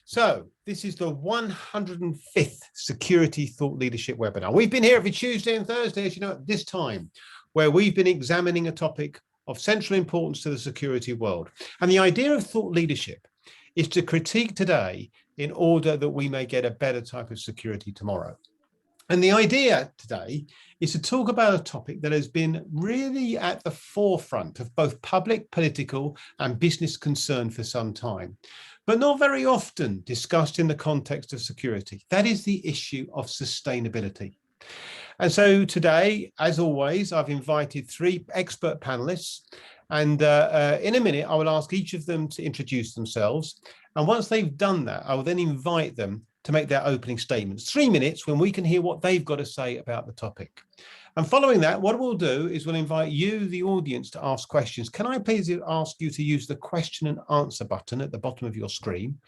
So this is the 105th Security Thought Leadership webinar. We've been here every Tuesday and Thursday, as you know, at this time, where we've been examining a topic of central importance to the security world. And the idea of thought leadership is to critique today in order that we may get a better type of security tomorrow. And the idea today is to talk about a topic that has been really at the forefront of both public, political, and business concern for some time, but not very often discussed in the context of security. That is the issue of sustainability. And so today, as always, I've invited three expert panelists, and in a minute, I will ask each of them to introduce themselves. And once they've done that, I will then invite them to make their opening statements. 3 minutes when we can hear what they've got to say about the topic. And following that, what we'll do is we'll invite you, the audience, to ask questions. Can I please ask you to use the question and answer button at the bottom of your screen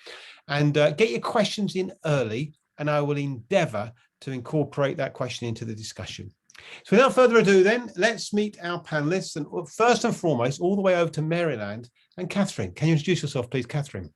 and get your questions in early, and I will endeavour to incorporate that question into the discussion. So without further ado then, let's meet our panellists. And first and foremost, all the way over to Maryland, and Catherine. Can you introduce yourself, please, Catherine?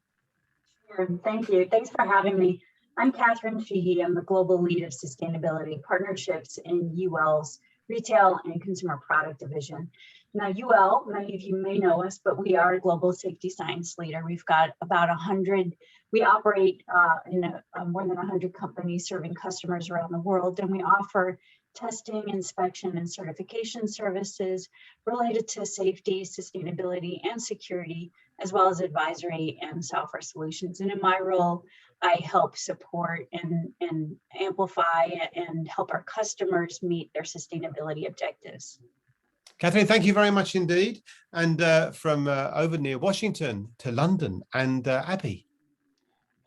Sure, thank you. Thanks for having me. I'm Catherine Sheehy. I'm the Global Lead of Sustainability Partnerships in UL's Retail and Consumer Product Division. Now, UL, many of you may know us, but we are a global safety science leader. We've got about 100, we operate in more than 100 companies serving customers around the world, and we offer testing, inspection, and certification services related to safety, sustainability, and security, as well as advisory and software solutions. And in my role, I help support and amplify and help our customers meet their sustainability objectives. Catherine, thank you very much indeed. And from over near Washington to London, and Abby.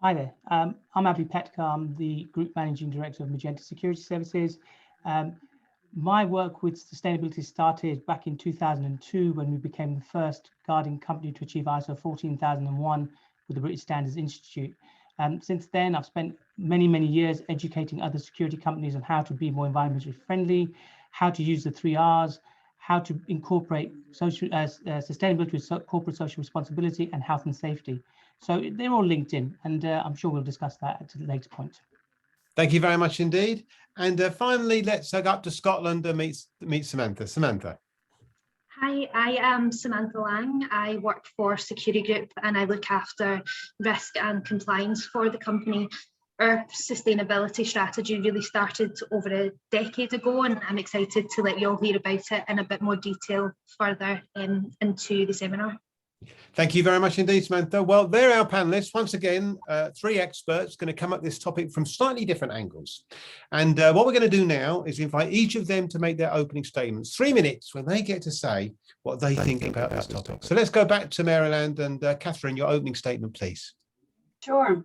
Hi there, I'm Abby Petka. I'm the Group Managing Director of Magenta Security Services. My work with sustainability started back in 2002 when we became the first guarding company to achieve ISO 14001 with the British Standards Institute. Since then, I've spent many years educating other security companies on how to be more environmentally friendly, how to use the 3 Rs, how to incorporate sustainability with corporate social responsibility and health and safety. So they're all linked in, and I'm sure we'll discuss that at a later point. Thank you very much indeed. And finally, let's go up to Scotland and meet Samantha. Samantha. Hi, I am Samantha Lang. I work for Security Group and I look after risk and compliance for the company. Our sustainability strategy really started over a decade ago, and I'm excited to let you all hear about it in a bit more detail further into the seminar. Thank you very much indeed, Samantha. Well, they're our panelists. Once again, 3 experts going to come at this topic from slightly different angles. And what we're going to do now is invite each of them to make their opening statements. 3 minutes when they get to say what they think about this topic. So let's go back to Maryland, and Catherine, your opening statement, please. Sure.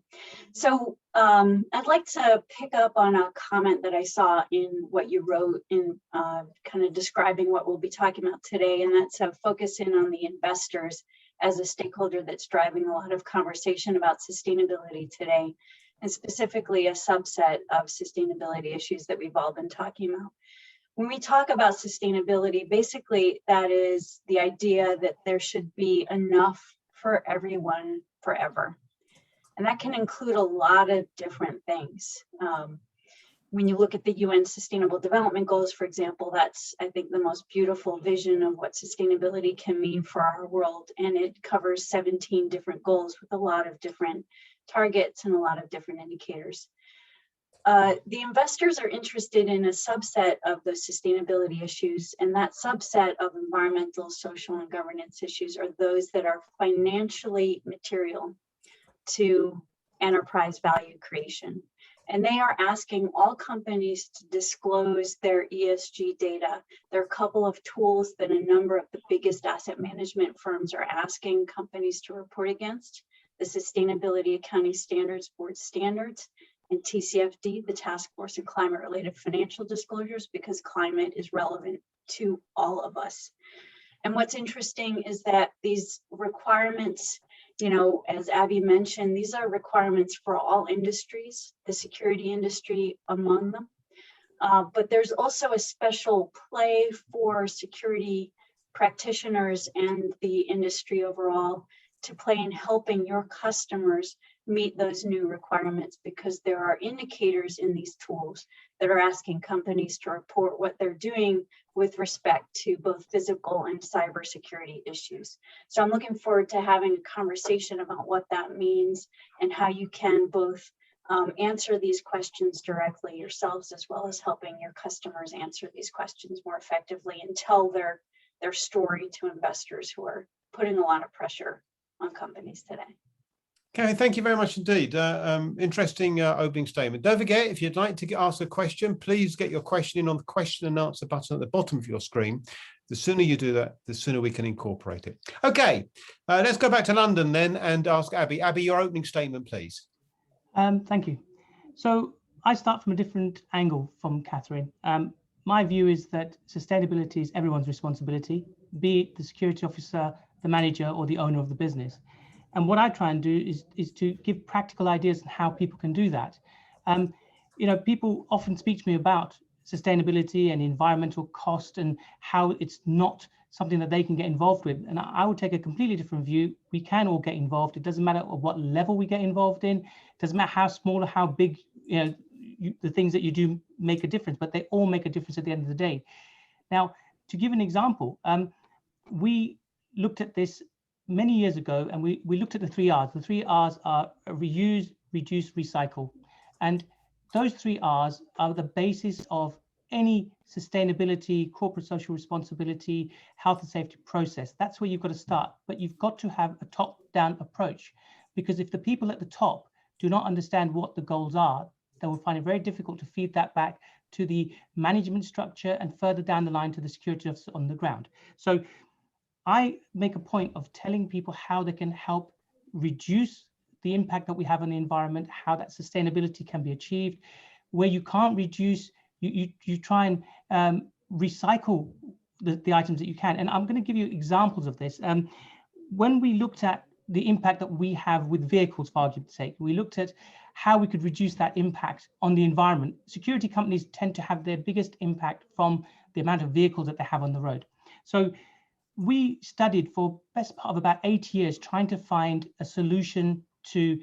So I'd like to pick up on a comment that I saw in what you wrote in kind of describing what we'll be talking about today, and that's focusing on the investors as a stakeholder that's driving a lot of conversation about sustainability today, and specifically a subset of sustainability issues that we've all been talking about. When we talk about sustainability, basically that is the idea that there should be enough for everyone forever. And that can include a lot of different things. When you look at the UN Sustainable Development Goals, for example, that's, I think, the most beautiful vision of what sustainability can mean for our world. And it covers 17 different goals with a lot of different targets and a lot of different indicators. The investors are interested in a subset of the sustainability issues, and that subset of environmental, social, and governance issues are those that are financially material to enterprise value creation. And they are asking all companies to disclose their ESG data. There are a couple of tools that a number of the biggest asset management firms are asking companies to report against: the Sustainability Accounting Standards Board standards, and TCFD, the Task Force on Climate-Related Financial Disclosures, because climate is relevant to all of us. And what's interesting is that these requirements, you know, as Abby mentioned, these are requirements for all industries, the security industry among them. But there's also a special play for security practitioners and the industry overall to play in helping your customers meet those new requirements, because there are indicators in these tools that are asking companies to report what they're doing with respect to both physical and cybersecurity issues. So I'm looking forward to having a conversation about what that means and how you can both answer these questions directly yourselves, as well as helping your customers answer these questions more effectively and tell their story to investors who are putting a lot of pressure on companies today. Okay, thank you very much indeed. Interesting opening statement. Don't forget, if you'd like to ask a question, please get your question in on the question and answer button at the bottom of your screen. The sooner you do that, the sooner we can incorporate it. Okay, let's go back to London then and ask Abby. Abby, your opening statement, please. Thank you. So I start from a different angle from Catherine. My view is that sustainability is everyone's responsibility, be it the security officer, the manager, or the owner of the business. And what I try and do is to give practical ideas on how people can do that. You know, people often speak to me about sustainability and environmental cost and how it's not something that they can get involved with. And I would take a completely different view. We can all get involved. It doesn't matter at what level we get involved in. It doesn't matter how small or how big, you know, the things that you do make a difference, but they all make a difference at the end of the day. Now, to give an example, we looked at this many years ago, and we looked at the 3 R's. The 3 R's are reuse, reduce, recycle. And those 3 R's are the basis of any sustainability, corporate social responsibility, health and safety process. That's where you've got to start, but you've got to have a top-down approach, because if the people at the top do not understand what the goals are, they will find it very difficult to feed that back to the management structure and further down the line to the security officer on the ground. So I make a point of telling people how they can help reduce the impact that we have on the environment, how that sustainability can be achieved. Where you can't reduce, you try and recycle the items that you can. And I'm going to give you examples of this. When we looked at the impact that we have with vehicles, for argument's sake, we looked at how we could reduce that impact on the environment. Security companies tend to have their biggest impact from the amount of vehicles that they have on the road. So we studied for best part of about 8 years trying to find a solution to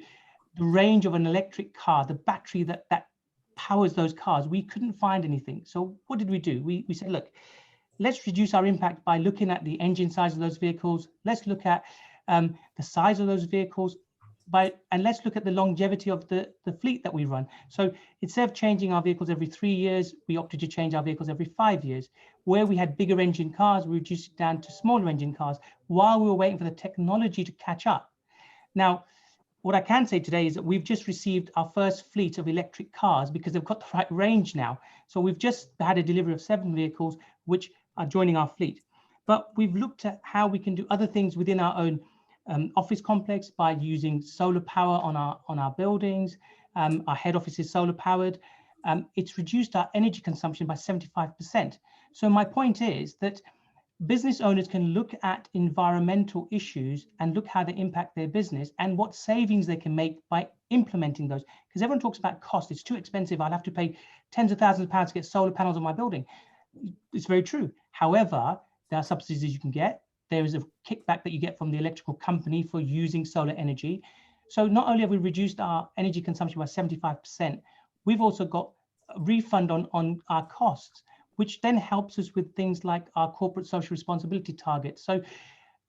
the range of an electric car, the battery that powers those cars. We couldn't find anything. So what did we do? We said, look, let's reduce our impact by looking at the engine size of those vehicles. Let's look at the size of those vehicles, and let's look at the longevity of the fleet that we run. So instead of changing our vehicles every 3 years, we opted to change our vehicles every 5 years. Where we had bigger engine cars, we reduced it down to smaller engine cars while we were waiting for the technology to catch up. Now, what I can say today is that we've just received our first fleet of electric cars because they've got the right range now. So we've just had a delivery of 7 vehicles which are joining our fleet. But we've looked at how we can do other things within our own office complex by using solar power on our buildings. Our head office is solar powered. It's reduced our energy consumption by 75%. So my point is that business owners can look at environmental issues and look how they impact their business and what savings they can make by implementing those. Because everyone talks about cost. It's too expensive. I'll have to pay tens of thousands of pounds to get solar panels on my building. It's very true. However, there are subsidies you can get. There is a kickback that you get from the electrical company for using solar energy. So not only have we reduced our energy consumption by 75%, we've also got a refund on our costs, which then helps us with things like our corporate social responsibility targets. So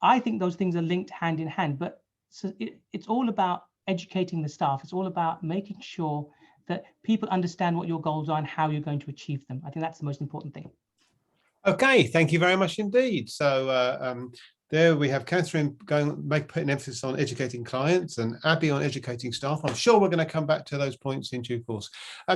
I think those things are linked hand in hand, but it's all about educating the staff. It's all about making sure that people understand what your goals are and how you're going to achieve them. I think that's the most important thing. Okay, thank you very much indeed. So there we have Catherine putting emphasis on educating clients and Abby on educating staff. I'm sure we're going to come back to those points in due course.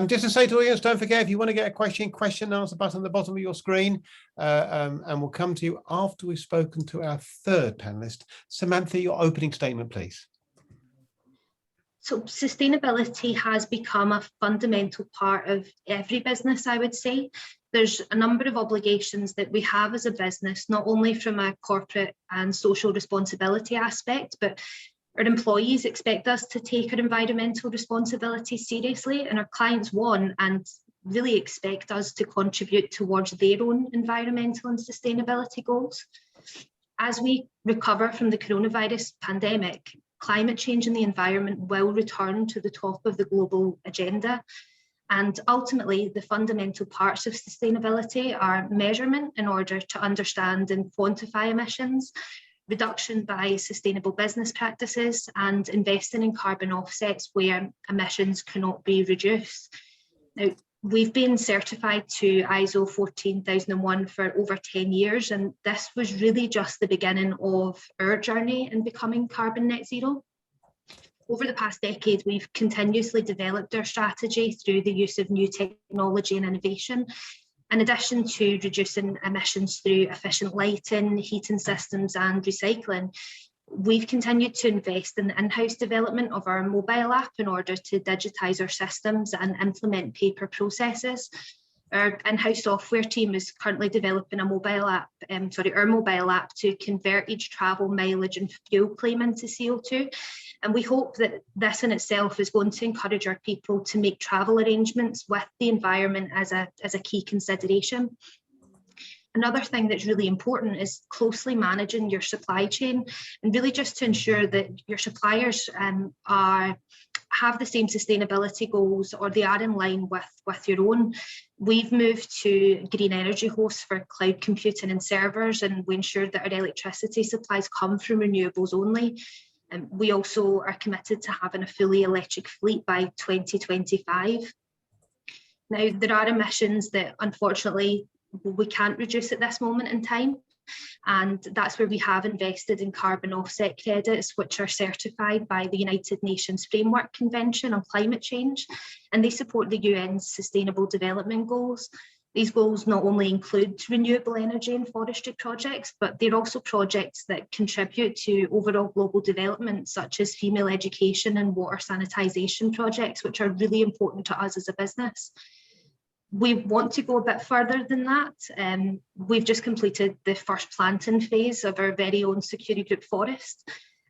Just to say to audience, don't forget, if you want to get a question and answer button at the bottom of your screen, and we'll come to you after we've spoken to our third panelist. Samantha, your opening statement, please. So sustainability has become a fundamental part of every business, I would say. There's a number of obligations that we have as a business, not only from a corporate and social responsibility aspect, but our employees expect us to take our environmental responsibility seriously, and our clients want and really expect us to contribute towards their own environmental and sustainability goals. As we recover from the coronavirus pandemic, climate change and the environment will return to the top of the global agenda. And ultimately, the fundamental parts of sustainability are measurement in order to understand and quantify emissions, reduction by sustainable business practices, and investing in carbon offsets where emissions cannot be reduced. Now, we've been certified to ISO 14001 for over 10 years, and this was really just the beginning of our journey in becoming carbon net zero. Over the past decade, we've continuously developed our strategy through the use of new technology and innovation, in addition to reducing emissions through efficient lighting, heating systems and recycling. We've continued to invest in the in-house development of our mobile app in order to digitise our systems and implement paper processes. Our in-house software team is currently developing our mobile app to convert each travel mileage and fuel claim into CO2. And we hope that this in itself is going to encourage our people to make travel arrangements with the environment as a key consideration. Another thing that's really important is closely managing your supply chain, and really just to ensure that your suppliers have the same sustainability goals, or they are in line with your own. We've moved to green energy hosts for cloud computing and servers, and we ensure that our electricity supplies come from renewables only. And we also are committed to having a fully electric fleet by 2025. Now, there are emissions that unfortunately we can't reduce at this moment in time. And that's where we have invested in carbon offset credits, which are certified by the United Nations Framework Convention on Climate Change, and they support the UN's Sustainable Development Goals. These goals not only include renewable energy and forestry projects, but they're also projects that contribute to overall global development, such as female education and water sanitisation projects, which are really important to us as a business. We want to go a bit further than that. We've just completed the first planting phase of our very own Security Group forest.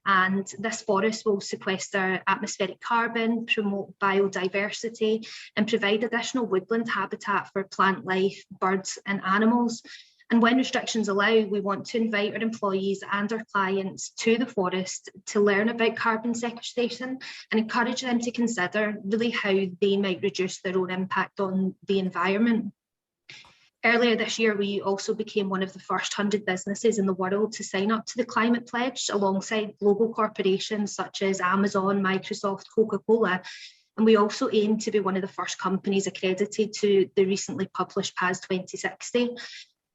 And this forest will sequester atmospheric carbon, promote biodiversity, and provide additional woodland habitat for plant life, birds, and animals. And when restrictions allow, we want to invite our employees and our clients to the forest to learn about carbon sequestration and encourage them to consider really how they might reduce their own impact on the environment. Earlier this year, we also became one of the first 100 businesses in the world to sign up to the Climate Pledge alongside global corporations such as Amazon, Microsoft, Coca-Cola. And we also aim to be one of the first companies accredited to the recently published PAS 2060.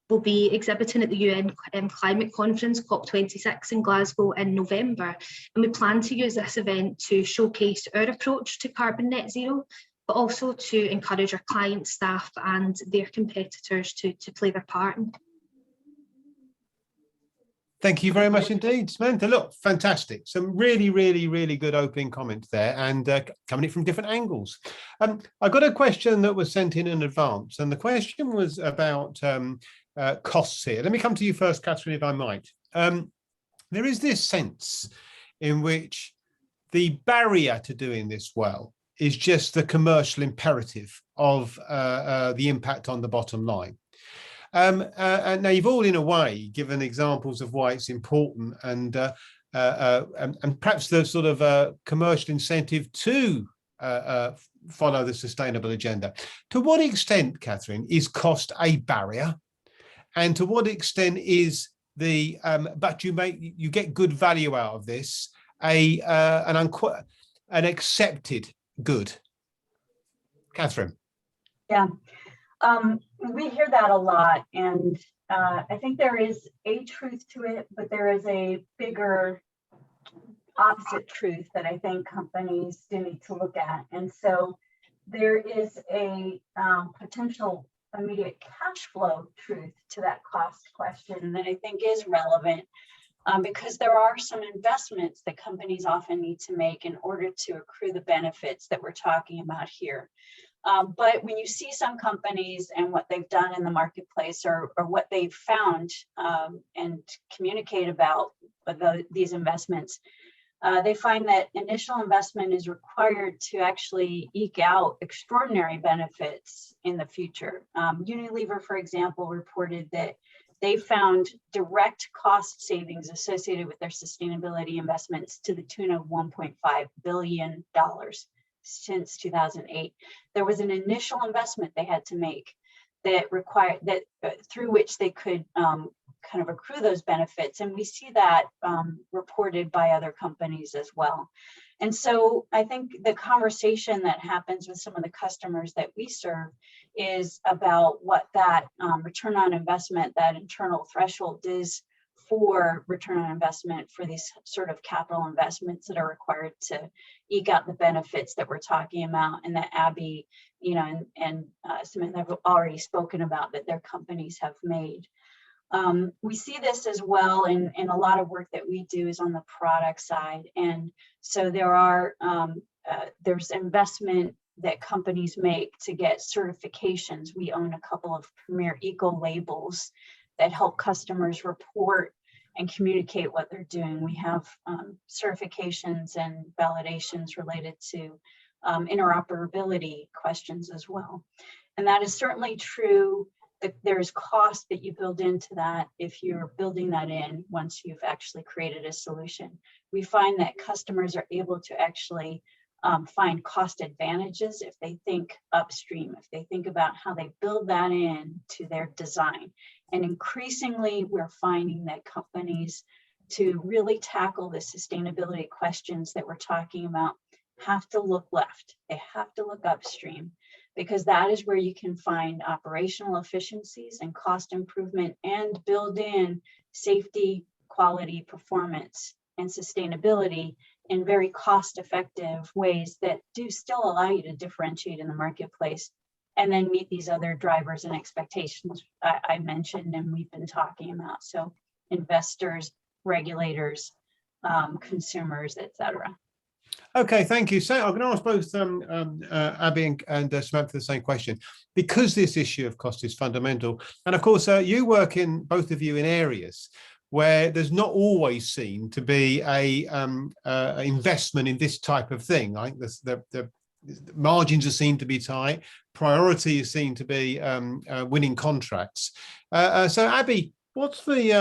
We'll be exhibiting at the UN Climate Conference COP26 in Glasgow in November, and we plan to use this event to showcase our approach to carbon net zero, but also to encourage our clients, staff and their competitors to play their part. Thank you very much indeed, Samantha. Look, fantastic. Some really, really, really good opening comments there, and coming in from different angles. I got a question that was sent in advance, and the question was about costs here. Let me come to you first, Catherine, if I might. There is this sense in which the barrier to doing this well is just the commercial imperative of the impact on the bottom line. And now you've all, in a way, given examples of why it's important, and perhaps the sort of commercial incentive to follow the sustainable agenda. To what extent, Catherine, is cost a barrier? And to what extent is the but you get good value out of this an accepted good? Catherine. Yeah, we hear that a lot, and I think there is a truth to it, but there is a bigger opposite truth that I think companies do need to look at. And so there is a potential immediate cash flow truth to that cost question that I think is relevant, because there are some investments that companies often need to make in order to accrue the benefits that we're talking about here. But when you see some companies and what they've done in the marketplace, or what they've found and communicate about these investments, they find that initial investment is required to actually eke out extraordinary benefits in the future. Unilever, for example, reported that they found direct cost savings associated with their sustainability investments to the tune of $1.5 billion since 2008. There was an initial investment they had to make that required that through which they could kind of accrue those benefits. And we see that reported by other companies as well. And so I think the conversation that happens with some of the customers that we serve is about what that return on investment, that internal threshold is for return on investment for these sort of capital investments that are required to eke out the benefits that we're talking about, and that Abby, and Samantha have already spoken about that their companies have made. We see this as well in a lot of work that we do is on the product side. And so there's investment that companies make to get certifications. We own a couple of premier eco labels that help customers report and communicate what they're doing. We have certifications and validations related to interoperability questions as well. And that is certainly true. There's cost that you build into that if you're building that in once you've actually created a solution. We find that customers are able to actually find cost advantages if they think upstream, if they think about how they build that in to their design. And increasingly, we're finding that companies, to really tackle the sustainability questions that we're talking about, have to look left. They have to look upstream, because that is where you can find operational efficiencies and cost improvement and build in safety, quality, performance, and sustainability in very cost-effective ways that do still allow you to differentiate in the marketplace and then meet these other drivers and expectations I mentioned and we've been talking about. So investors, regulators, consumers, et cetera. Okay, thank you. So I'm going to ask both Abby and Samantha the same question, because this issue of cost is fundamental. And of course, you work in, both of you, in areas where there's not always seen to be a investment in this type of thing. I think the margins are seen to be tight. Priority is seen to be winning contracts. So Abby, what's the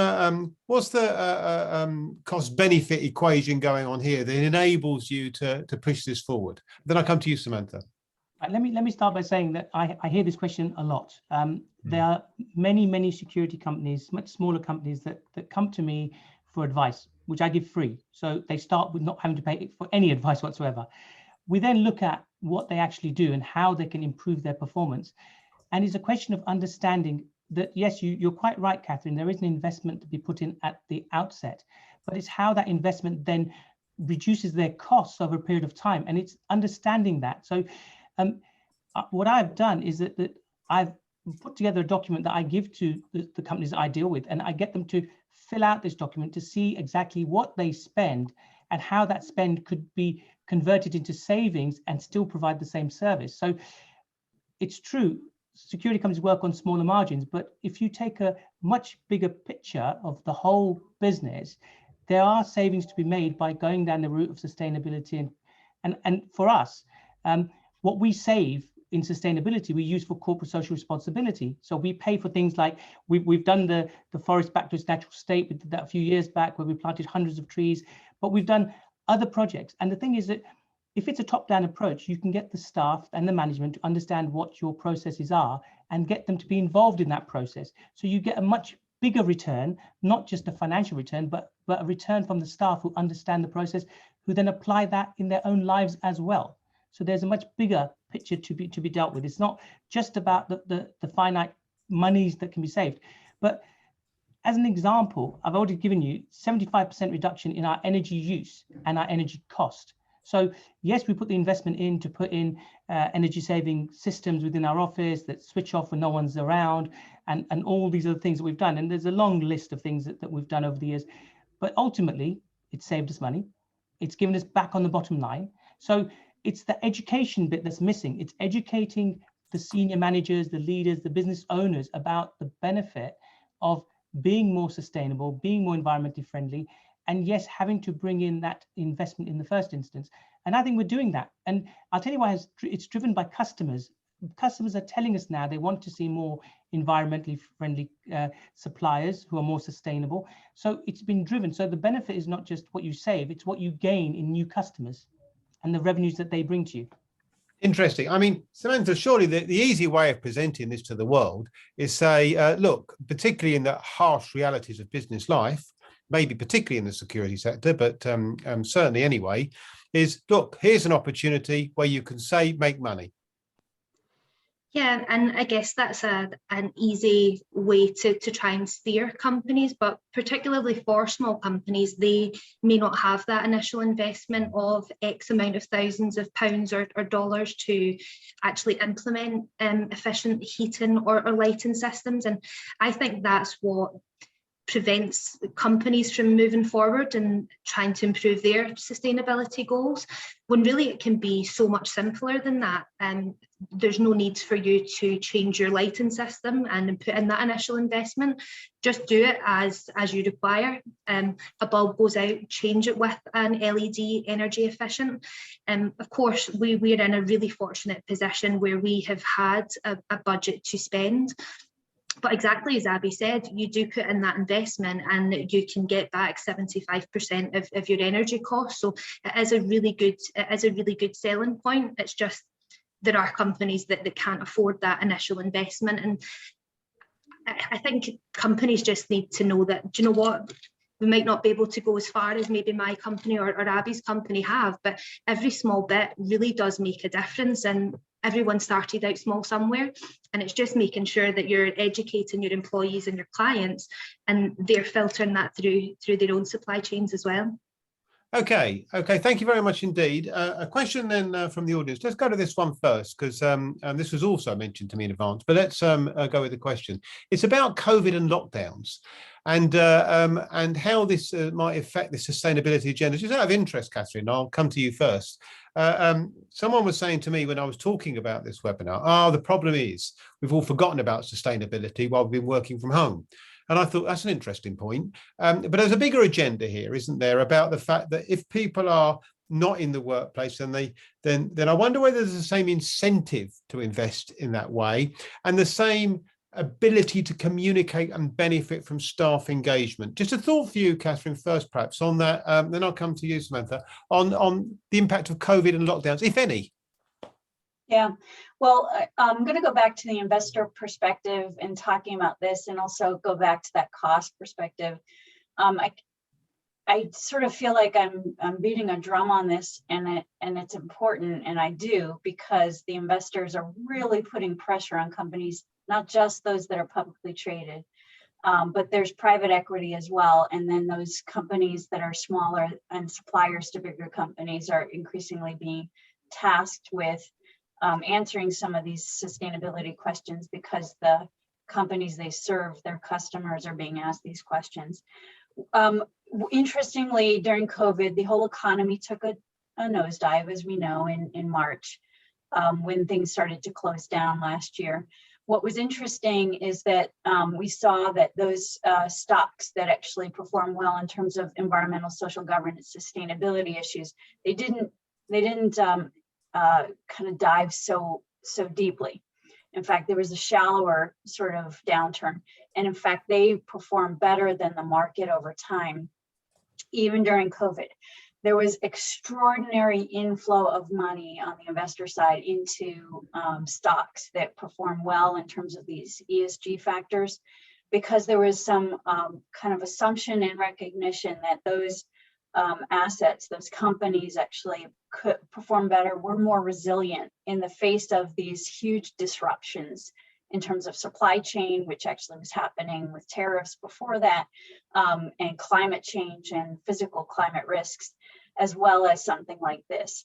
cost-benefit equation going on here that enables you to push this forward? Then I come to you, Samantha. Let me start by saying that I hear this question a lot. There are many security companies, much smaller companies that come to me for advice, which I give free. So they start with not having to pay for any advice whatsoever. We then look at what they actually do and how they can improve their performance. And it's a question of understanding that, yes, you're quite right, Catherine, there is an investment to be put in at the outset, but it's how that investment then reduces their costs over a period of time. And it's understanding that. So what I've done is that I've put together a document that I give to the companies that I deal with, and I get them to fill out this document to see exactly what they spend and how that spend could be converted into savings and still provide the same service. So it's true, security companies work on smaller margins, but if you take a much bigger picture of the whole business, there are savings to be made by going down the route of sustainability. And for us, what we save in sustainability, we use for corporate social responsibility. So we pay for things like we've done the forest back to its natural state. We did that a few years back where we planted hundreds of trees, but we've done other projects. And the thing is that if it's a top-down approach, you can get the staff and the management to understand what your processes are and get them to be involved in that process. So you get a much bigger return, not just a financial return, but a return from the staff who understand the process, who then apply that in their own lives as well. So there's a much bigger picture to be dealt with. It's not just about the finite monies that can be saved. But as an example, I've already given you 75% reduction in our energy use and our energy cost. So yes, we put the investment in to put in energy saving systems within our office that switch off when no one's around, and all these other things that we've done. And there's a long list of things that we've done over the years. But ultimately, it's saved us money. It's given us back on the bottom line. So it's the education bit that's missing. It's educating the senior managers, the leaders, the business owners about the benefit of being more sustainable, being more environmentally friendly, and yes, having to bring in that investment in the first instance. And I think we're doing that. And I'll tell you why it's driven by customers. Customers are telling us now they want to see more environmentally friendly suppliers who are more sustainable. So it's been driven. So the benefit is not just what you save, it's what you gain in new customers and the revenues that they bring to you. Interesting. I mean, Samantha, surely the easy way of presenting this to the world is say, look, particularly in the harsh realities of business life, maybe particularly in the security sector, but certainly anyway, is look, here's an opportunity where you can make money. Yeah, and I guess that's an easy way to try and steer companies, but particularly for small companies, they may not have that initial investment of X amount of thousands of pounds or dollars to actually implement efficient heating or lighting systems. And I think that's what prevents companies from moving forward and trying to improve their sustainability goals, when really it can be so much simpler than that. And there's no need for you to change your lighting system and put in that initial investment. Just do it as you require. A bulb goes out, change it with an LED energy efficient. Of course, we're in a really fortunate position where we have had a budget to spend. But exactly as Abby said, you do put in that investment and you can get back 75% of your energy costs. So it is a really good selling point. It's just there are companies that can't afford that initial investment. And I think companies just need to know that, do you know what? We might not be able to go as far as maybe my company or Abby's company have, but every small bit really does make a difference. And everyone started out small somewhere, and it's just making sure that you're educating your employees and your clients, and they're filtering that through their own supply chains as well. Okay, thank you very much indeed. A question then from the audience. Let's go to this one first, because this was also mentioned to me in advance, but let's go with the question. It's about COVID and lockdowns and how this might affect the sustainability agenda. Just out of interest, Catherine, I'll come to you first. Someone was saying to me when I was talking about this webinar, the problem is we've all forgotten about sustainability while we've been working from home. And I thought that's an interesting point. But there's a bigger agenda here, isn't there, about the fact that if people are not in the workplace, then I wonder whether there's the same incentive to invest in that way and the same ability to communicate and benefit from staff engagement. Just a thought for you, Catherine, first perhaps on that, then I'll come to you, Samantha, on the impact of COVID and lockdowns, if any. Yeah, well, I'm going to go back to the investor perspective in talking about this, and also go back to that cost perspective. I sort of feel like I'm beating a drum on this, and it's important, and I do, because the investors are really putting pressure on companies, not just those that are publicly traded, but there's private equity as well, and then those companies that are smaller and suppliers to bigger companies are increasingly being tasked with answering some of these sustainability questions, because the companies they serve, their customers, are being asked these questions. Interestingly, during COVID, the whole economy took a nosedive, as we know, in March, when things started to close down last year. What was interesting is that we saw that those stocks that actually perform well in terms of environmental, social governance, sustainability issues, they didn't kind of dive so deeply. In fact, there was a shallower sort of downturn. And in fact, they performed better than the market over time, even during COVID. There was extraordinary inflow of money on the investor side into stocks that perform well in terms of these ESG factors, because there was some kind of assumption and recognition that those assets, those companies actually could perform better, were more resilient in the face of these huge disruptions in terms of supply chain, which actually was happening with tariffs before that, and climate change and physical climate risks, as well as something like this.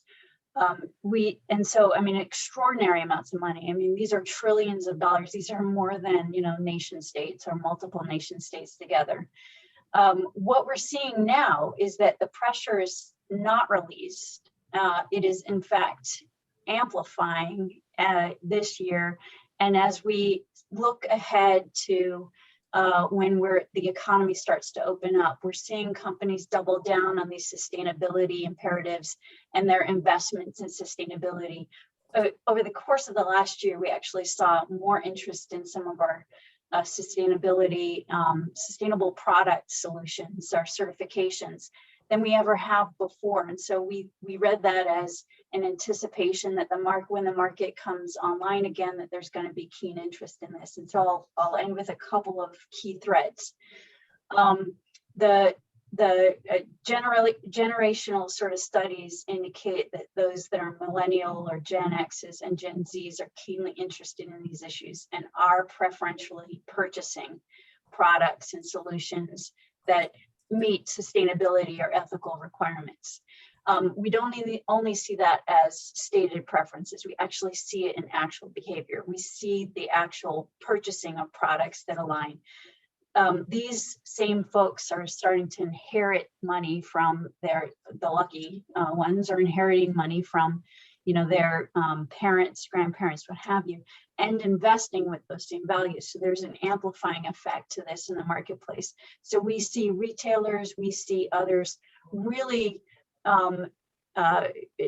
Extraordinary amounts of money. I mean, these are trillions of dollars. These are more than, nation states or multiple nation states together. What we're seeing now is that the pressure is not released. It is, in fact, amplifying this year. And as we look ahead to when the economy starts to open up, we're seeing companies double down on these sustainability imperatives and their investments in sustainability. over the course of the last year, we actually saw more interest in some of our sustainability, sustainable product solutions, our certifications, than we ever have before. And so we read that as an anticipation that when the market comes online again, that there's going to be keen interest in this. And so I'll end with a couple of key threads. The generational sort of studies indicate that those that are millennial or Gen X's and Gen Z's are keenly interested in these issues and are preferentially purchasing products and solutions that meet sustainability or ethical requirements. We don't only see that as stated preferences. We actually see it in actual behavior. We see the actual purchasing of products that align. These same folks are starting to inherit money from the lucky ones are inheriting money from, their parents, grandparents, what have you, and investing with those same values. So there's an amplifying effect to this in the marketplace. So we see retailers, we see others really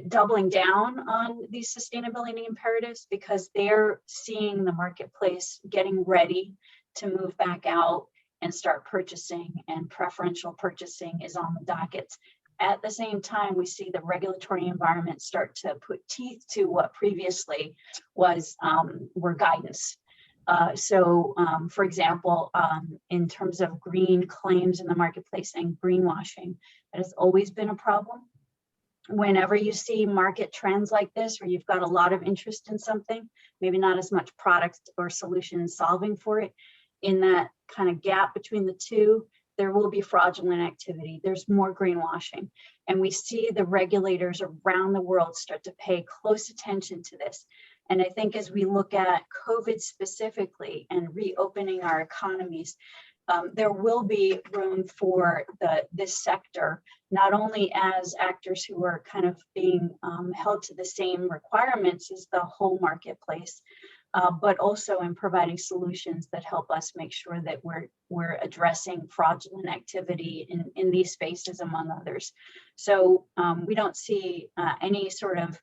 doubling down on these sustainability imperatives because they're seeing the marketplace getting ready to move back out and start purchasing, and preferential purchasing is on the docket. At the same time, we see the regulatory environment start to put teeth to what previously were guidance. For example, in terms of green claims in the marketplace and greenwashing, that has always been a problem. Whenever you see market trends like this, where you've got a lot of interest in something, maybe not as much product or solution solving for it, in that kind of gap between the two, there will be fraudulent activity. There's more greenwashing. And we see the regulators around the world start to pay close attention to this. And I think as we look at COVID specifically and reopening our economies, there will be room for this sector, not only as actors who are kind of being held to the same requirements as the whole marketplace, but also in providing solutions that help us make sure that we're addressing fraudulent activity in these spaces, among others. So we don't see any sort of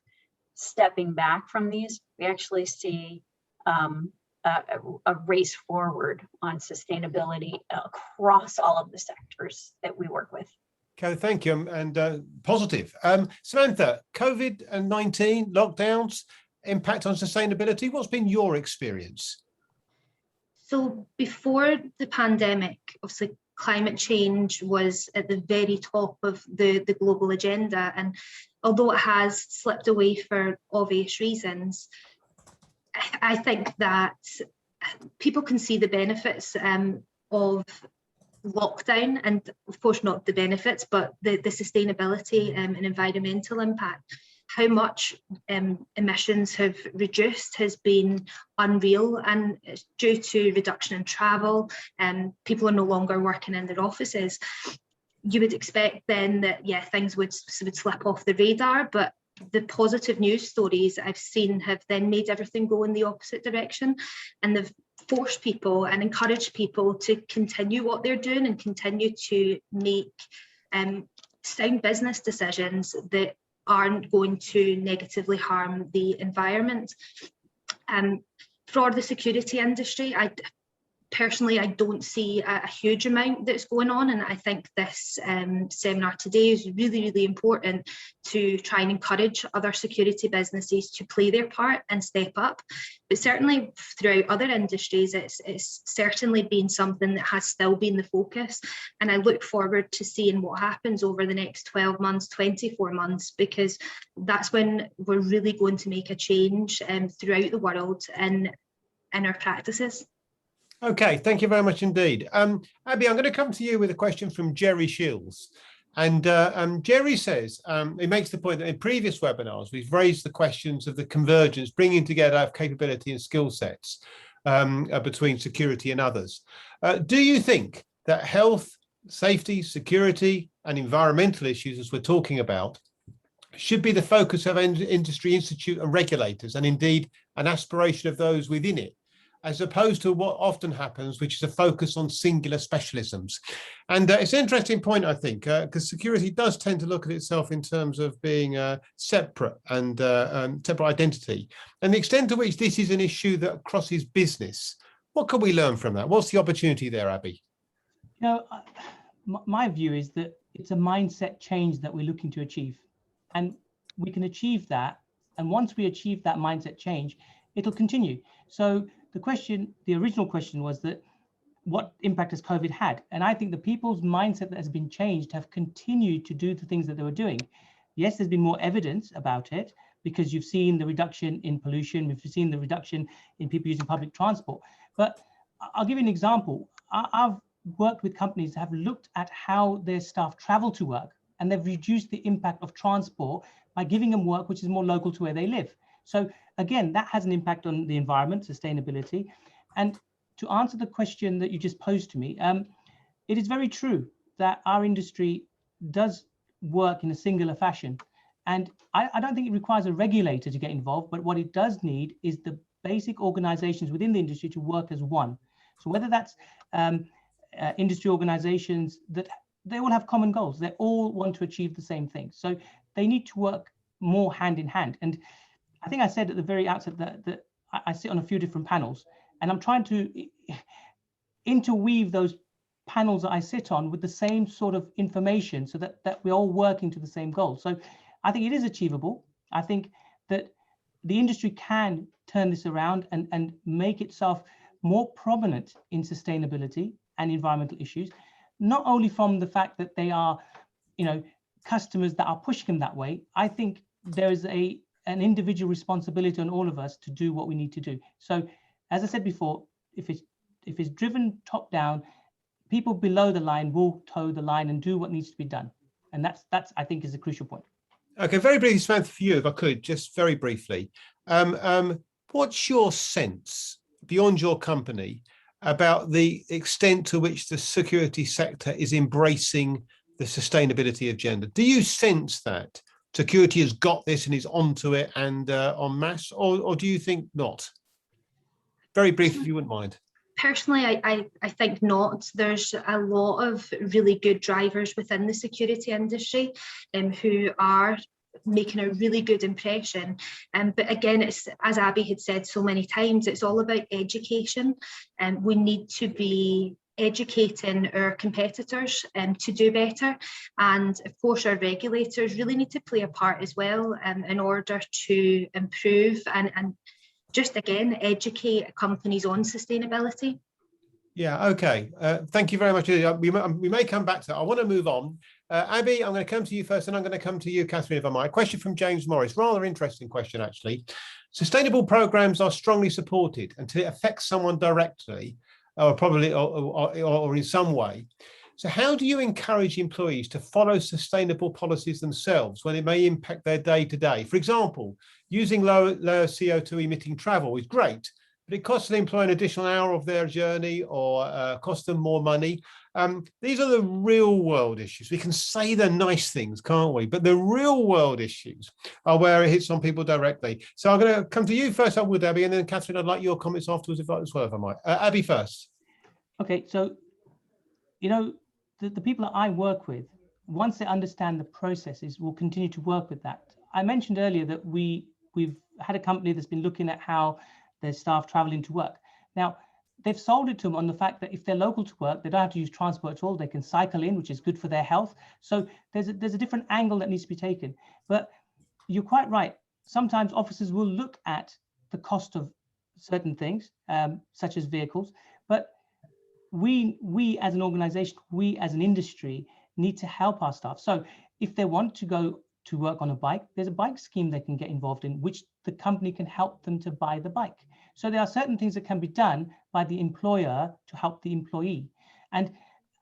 stepping back from these. We actually see a race forward on sustainability across all of the sectors that we work with. Okay, thank you, and positive. Samantha, COVID-19 lockdowns, impact on sustainability. What's been your experience? So before the pandemic, obviously climate change was at the very top of the global agenda. And although it has slipped away for obvious reasons, I think that people can see the benefits of lockdown, and of course not the benefits, but the sustainability and environmental impact. How much emissions have reduced has been unreal, and it's due to reduction in travel, and people are no longer working in their offices. You would expect then that, yeah, things would slip off the radar, but the positive news stories I've seen have then made everything go in the opposite direction, and they've forced people and encouraged people to continue what they're doing and continue to make sound business decisions that aren't going to negatively harm the environment. For the security industry, personally, I don't see a huge amount that's going on, and I think this seminar today is really, really important to try and encourage other security businesses to play their part and step up. But certainly throughout other industries, it's certainly been something that has still been the focus, and I look forward to seeing what happens over the next 12 months, 24 months, because that's when we're really going to make a change throughout the world and in our practices. Okay, thank you very much indeed. Abby, I'm going to come to you with a question from Jerry Shields. And Jerry says, he makes the point that in previous webinars, we've raised the questions of the convergence, bringing together of capability and skill sets between security and others. Do you think that health, safety, security, and environmental issues, as we're talking about, should be the focus of industry institute and regulators, and indeed an aspiration of those within it? as opposed to what often happens, which is a focus on singular specialisms. And it's an interesting point, I think, because security does tend to look at itself in terms of being separate and separate identity. And the extent to which this is an issue that crosses business, what can we learn from that? What's the opportunity there, Abby? You know, my view is that it's a mindset change that we're looking to achieve. And we can achieve that. And once we achieve that mindset change, it'll continue. So the original question was that what impact has COVID had? And I think the people's mindset that has been changed have continued to do the things that they were doing. Yes, there's been more evidence about it because you've seen the reduction in pollution, we've seen the reduction in people using public transport. But I'll give you an example. I've worked with companies that have looked at how their staff travel to work, and they've reduced the impact of transport by giving them work which is more local to where they live. So again, that has an impact on the environment, sustainability. And to answer the question that you just posed to me, it is very true that our industry does work in a singular fashion. And I don't think it requires a regulator to get involved, but what it does need is the basic organizations within the industry to work as one. So whether that's industry organizations, that they all have common goals, they all want to achieve the same thing. So they need to work more hand in hand. And I think I said at the very outset that I sit on a few different panels, and I'm trying to interweave those panels that I sit on with the same sort of information so that we're all working to the same goal. So I think it is achievable. I think that the industry can turn this around and make itself more prominent in sustainability and environmental issues, not only from the fact that they are, customers that are pushing them that way. I think there is an individual responsibility on all of us to do what we need to do. So, as I said before, if it's driven top down, people below the line will toe the line and do what needs to be done. And that's I think is a crucial point. Okay, very briefly, Samantha, for you, if I could, just very briefly, what's your sense beyond your company about the extent to which the security sector is embracing the sustainability agenda? Do you sense that security has got this and is onto it and en masse, or do you think not? Very briefly, if you wouldn't mind. Personally, I think not. There's a lot of really good drivers within the security industry who are making a really good impression. But again, it's, as Abby had said so many times, it's all about education. And we need to be educating our competitors to do better. And of course, our regulators really need to play a part as well in order to improve and just again, educate companies on sustainability. Yeah, okay. Thank you very much. We may come back to that. I want to move on. Abby, I'm going to come to you first, and I'm going to come to you, Catherine, if I might. A question from James Morris, rather interesting question, actually. Sustainable programs are strongly supported until it affects someone directly, or probably or in some way. So how do you encourage employees to follow sustainable policies themselves when it may impact their day-to-day? For example, using lower CO2 emitting travel is great, but it costs the employee an additional hour of their journey or costs them more money. These are the real world issues. We can say the nice things, can't we? But the real world issues are where it hits on people directly. So I'm going to come to you first, up with Abby, and then Catherine, I'd like your comments afterwards as well, if I might. Abby first. Okay, so, the people that I work with, once they understand the processes, will continue to work with that. I mentioned earlier that we've had a company that's been looking at how their staff traveling to work. Now, they've sold it to them on the fact that if they're local to work, they don't have to use transport at all. They can cycle in, which is good for their health. So there's a different angle that needs to be taken. But you're quite right. Sometimes officers will look at the cost of certain things, such as vehicles, but we as an organization, we as an industry need to help our staff. So if they want to go to work on a bike, there's a bike scheme they can get involved in, which the company can help them to buy the bike. So there are certain things that can be done by the employer to help the employee. And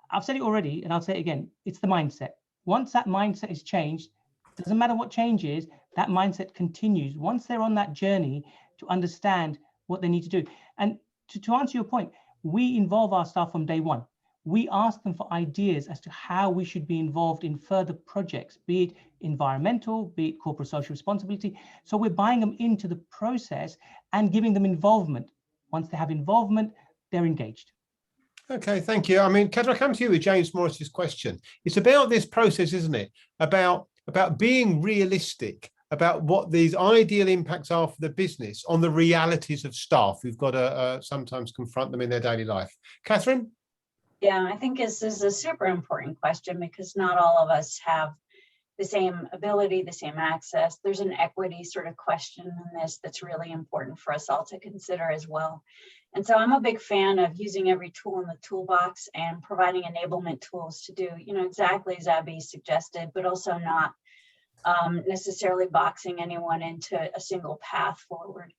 I've said it already, and I'll say it again, it's the mindset. Once that mindset is changed, doesn't matter what change is, that mindset continues. Once they're on that journey to understand what they need to do. And to answer your point, we involve our staff from day one. We ask them for ideas as to how we should be involved in further projects, be it environmental, be it corporate social responsibility. So we're buying them into the process and giving them involvement. once they have involvement, they're engaged. Okay, thank you. I mean, Catherine, I come to you with James Morris's question. It's about this process, isn't it? About being realistic about what these ideal impacts are for the business on the realities of staff who've got to sometimes confront them in their daily life. Catherine? Yeah, I think this is a super important question because not all of us have the same ability, the same access. There's an equity sort of question in this that's really important for us all to consider as well. And so I'm a big fan of using every tool in the toolbox and providing enablement tools to do, exactly as Abby suggested, but also not necessarily boxing anyone into a single path forward.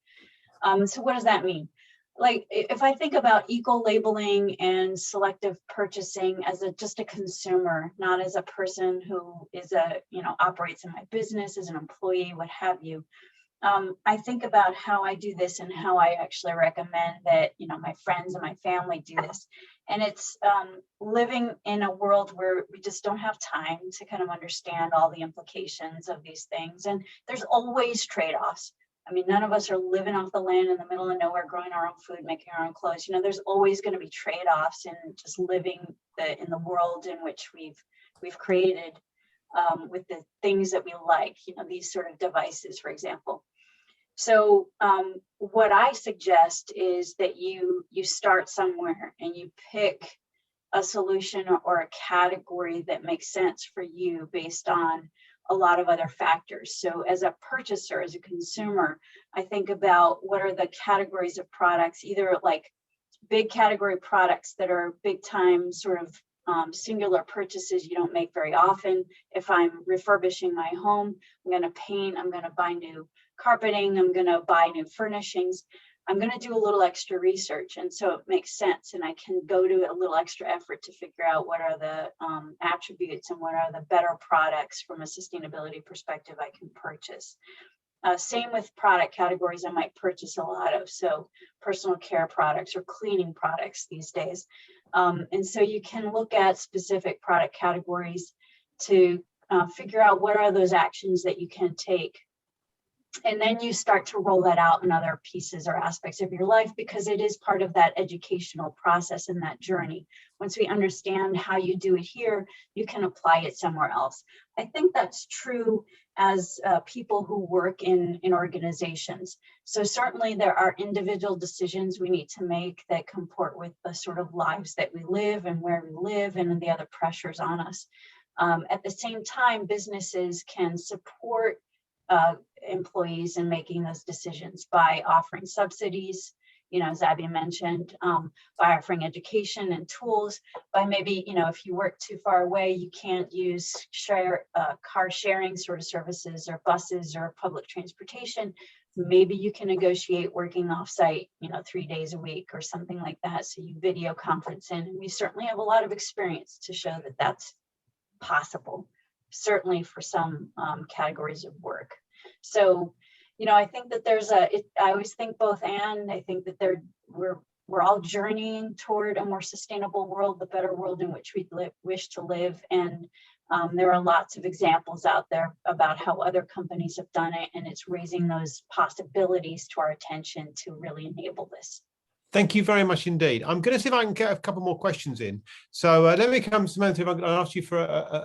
So what does that mean? Like, if I think about eco-labeling and selective purchasing as just a consumer, not as a person who is operates in my business, as an employee, what have you, I think about how I do this and how I actually recommend that, my friends and my family do this. And it's living in a world where we just don't have time to kind of understand all the implications of these things. And there's always trade-offs. I mean, none of us are living off the land in the middle of nowhere, growing our own food, making our own clothes. There's always going to be trade-offs in just living in the world in which we've created with the things that we like, these sort of devices, for example. So what I suggest is that you start somewhere and you pick a solution or a category that makes sense for you based on a lot of other factors. So as a purchaser, as a consumer, I think about what are the categories of products, either like big category products that are big time sort of singular purchases you don't make very often. If I'm refurbishing my home, I'm going to paint, I'm going to buy new carpeting, I'm going to buy new furnishings. I'm going to do a little extra research. And so it makes sense. And I can go to a little extra effort to figure out what are the attributes and what are the better products from a sustainability perspective I can purchase. Same with product categories I might purchase a lot of. So personal care products or cleaning products these days. And so you can look at specific product categories to figure out what are those actions that you can take. And then you start to roll that out in other pieces or aspects of your life, because it is part of that educational process and that journey. Once we understand how you do it here, you can apply it somewhere else. I think that's true as people who work in organizations. So certainly there are individual decisions we need to make that comport with the sort of lives that we live and where we live and the other pressures on us. At the same time, businesses can support employees in making those decisions by offering subsidies, as Abby mentioned, by offering education and tools, by maybe, if you work too far away, you can't use car sharing sort of services or buses or public transportation. Maybe you can negotiate working offsite, 3 days a week or something like that. So you video conference in, and we certainly have a lot of experience to show that that's possible, certainly for some categories of work. So, I think that I always think both and. I think that we're all journeying toward a more sustainable world, the better world in which we wish to live. And there are lots of examples out there about how other companies have done it, and it's raising those possibilities to our attention to really enable this. Thank you very much indeed. I'm going to see if I can get a couple more questions in. So let me come, Samantha, if I could ask you for,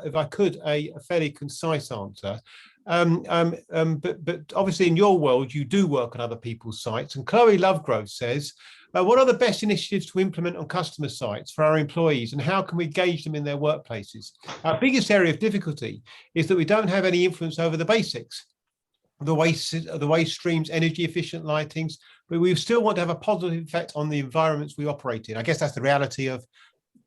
if I could, a fairly concise answer. But obviously in your world, you do work on other people's sites. And Chloe Lovegrove says, what are the best initiatives to implement on customer sites for our employees, and how can we engage them in their workplaces? Our biggest area of difficulty is that we don't have any influence over the basics. The waste streams, energy efficient lightings, but we still want to have a positive effect on the environments we operate in. I guess that's the reality of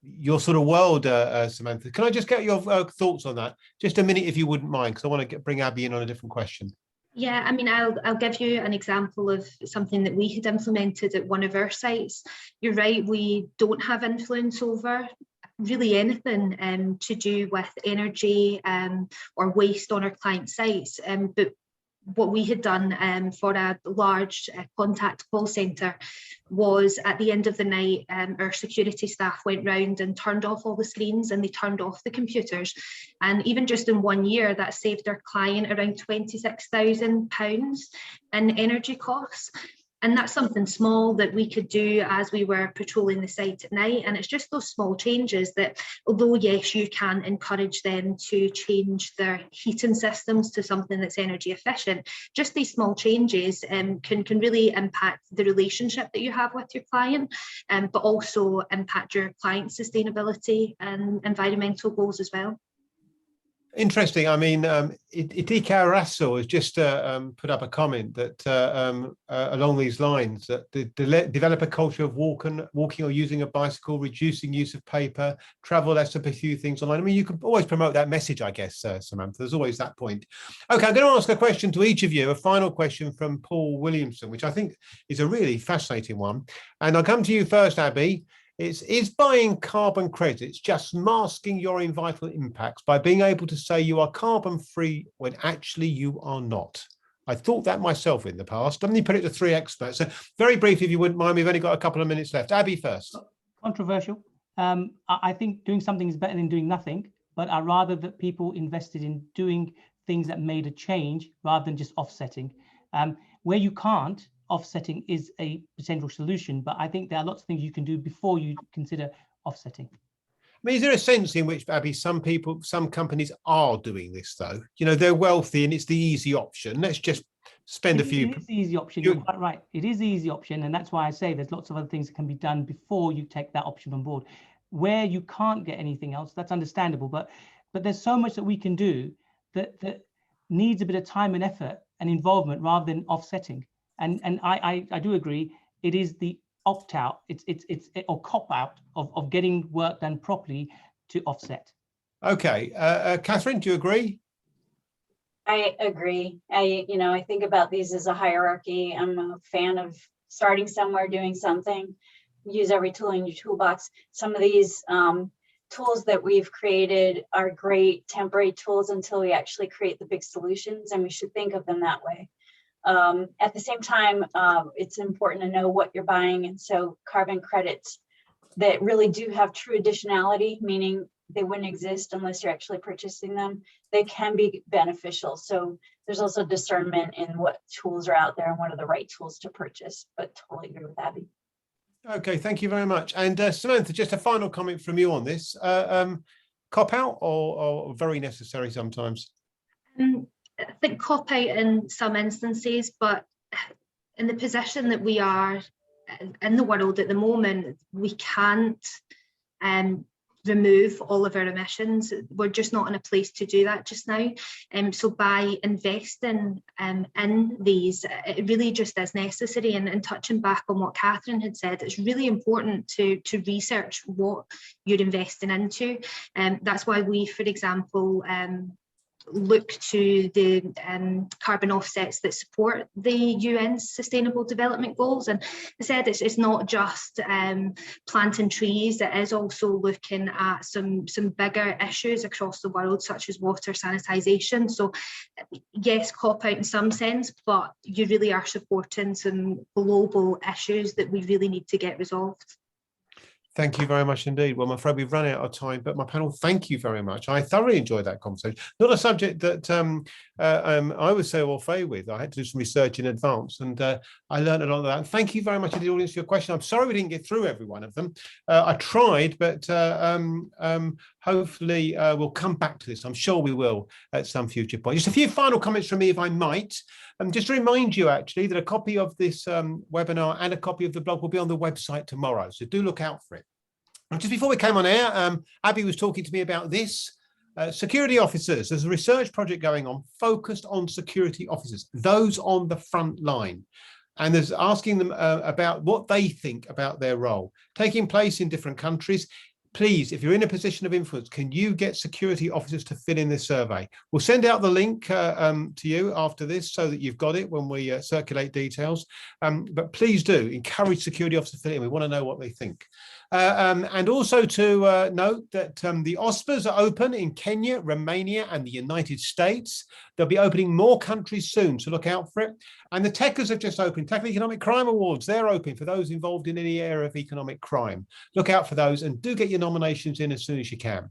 your sort of world, Samantha. Can I just get your thoughts on that? Just a minute, if you wouldn't mind, because I want to bring Abby in on a different question. Yeah, I mean, I'll give you an example of something that we had implemented at one of our sites. You're right, we don't have influence over really anything to do with energy or waste on our client sites, but what we had done for a large contact call centre was at the end of the night, our security staff went round and turned off all the screens and they turned off the computers. And even just in 1 year, that saved our client around £26,000 in energy costs. And that's something small that we could do as we were patrolling the site at night. And it's just those small changes that, although yes, you can encourage them to change their heating systems to something that's energy efficient, just these small changes can really impact the relationship that you have with your client, but also impact your client's sustainability and environmental goals as well. Interesting. I mean, Itika Rasso has just put up a comment that along these lines, that develop a culture of walking or using a bicycle, reducing use of paper, travel less to pursue things online. I mean, you could always promote that message, I guess, Samantha. There's always that point. Okay, I'm going to ask a question to each of you, a final question from Paul Williamson, which I think is a really fascinating one. And I'll come to you first, Abby. Is buying carbon credits just masking your environmental impacts by being able to say you are carbon free when actually you are not? I thought that myself in the past. Let me put it to three experts. So very briefly, if you wouldn't mind, we've only got a couple of minutes left. Abby first. Controversial. I think doing something is better than doing nothing, but I'd rather that people invested in doing things that made a change rather than just offsetting. Where you can't, offsetting is a potential solution, but I think there are lots of things you can do before you consider offsetting. I mean, is there a sense in which, Abby, some companies are doing this though? You know, they're wealthy and it's the easy option. Let's just spend a few. It is the easy option. You're quite right. It is the easy option, and that's why I say there's lots of other things that can be done before you take that option on board. Where you can't get anything else, that's understandable, but there's so much that we can do that needs a bit of time and effort and involvement rather than offsetting. And I do agree, it is the opt-out, it's or cop-out of getting work done properly to offset. Okay, Catherine, do you agree? I agree. I think about these as a hierarchy. I'm a fan of starting somewhere, doing something, use every tool in your toolbox. Some of these tools that we've created are great temporary tools until we actually create the big solutions, and we should think of them that way. At the same time, it's important to know what you're buying. And so carbon credits that really do have true additionality, meaning they wouldn't exist unless you're actually purchasing them, they can be beneficial. So there's also discernment in what tools are out there and what are the right tools to purchase, but totally agree with Abby. Okay, thank you very much. And Samantha, just a final comment from you on this. Cop out or very necessary sometimes? I think cop out in some instances, but in the position that we are in the world at the moment, we can't remove all of our emissions. We're just not in a place to do that just now. So by investing in these, it really just is necessary. And touching back on what Catherine had said, it's really important to research what you're investing into. That's why we, for example, look to the carbon offsets that support the UN's Sustainable Development Goals. And I said it's not just planting trees, it is also looking at some bigger issues across the world, such as water sanitisation. So yes, cop out in some sense, but you really are supporting some global issues that we really need to get resolved. Thank you very much indeed. Well, I'm afraid we've run out of time, but my panel, thank you very much. I thoroughly enjoyed that conversation. Not a subject that I was so au fait with. I had to do some research in advance, and I learned a lot of that. And thank you very much to the audience for your question. I'm sorry we didn't get through every one of them. I tried, but hopefully we'll come back to this. I'm sure we will at some future point. Just a few final comments from me, if I might. Just to remind you, actually, that a copy of this webinar and a copy of the blog will be on the website tomorrow, so do look out for it. And just before we came on air, Abby was talking to me about this. Security officers, there's a research project going on focused on security officers, those on the front line. And there's asking them about what they think about their role, taking place in different countries. Please, if you're in a position of influence, can you get security officers to fill in this survey? We'll send out the link to you after this so that you've got it when we circulate details. But please do encourage security officers to fill it in. We want to know what they think. And also to note that the OSPAs are open in Kenya, Romania, and the United States. They'll be opening more countries soon, so look out for it. And the TECAs have just opened. TECA Economic Crime Awards, they're open for those involved in any area of economic crime. Look out for those and do get your nominations in as soon as you can.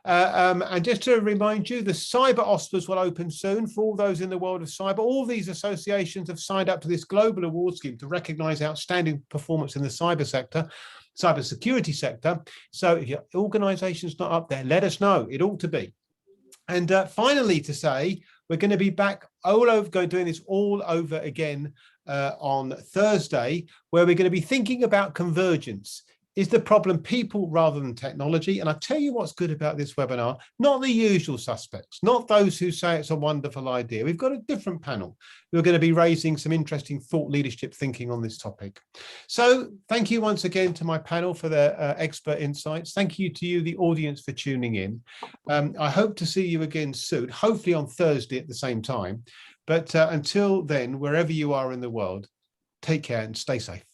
And just to remind you, the Cyber Oscars will open soon for all those in the world of cyber. All these associations have signed up to this global award scheme to recognise outstanding performance in the cyber sector, cyber security sector. So if your organisation's not up there, let us know. It ought to be. And finally, to say, we're going to be back doing this all over again on Thursday, where we're going to be thinking about convergence. Is the problem people rather than technology? And I tell you what's good about this webinar, not the usual suspects, not those who say it's a wonderful idea. We've got a different panel who are going to be raising some interesting thought leadership thinking on this topic. So thank you once again to my panel for their expert insights. Thank you to you, the audience, for tuning in. I hope to see you again soon, hopefully on Thursday at the same time. But until then, wherever you are in the world, take care and stay safe.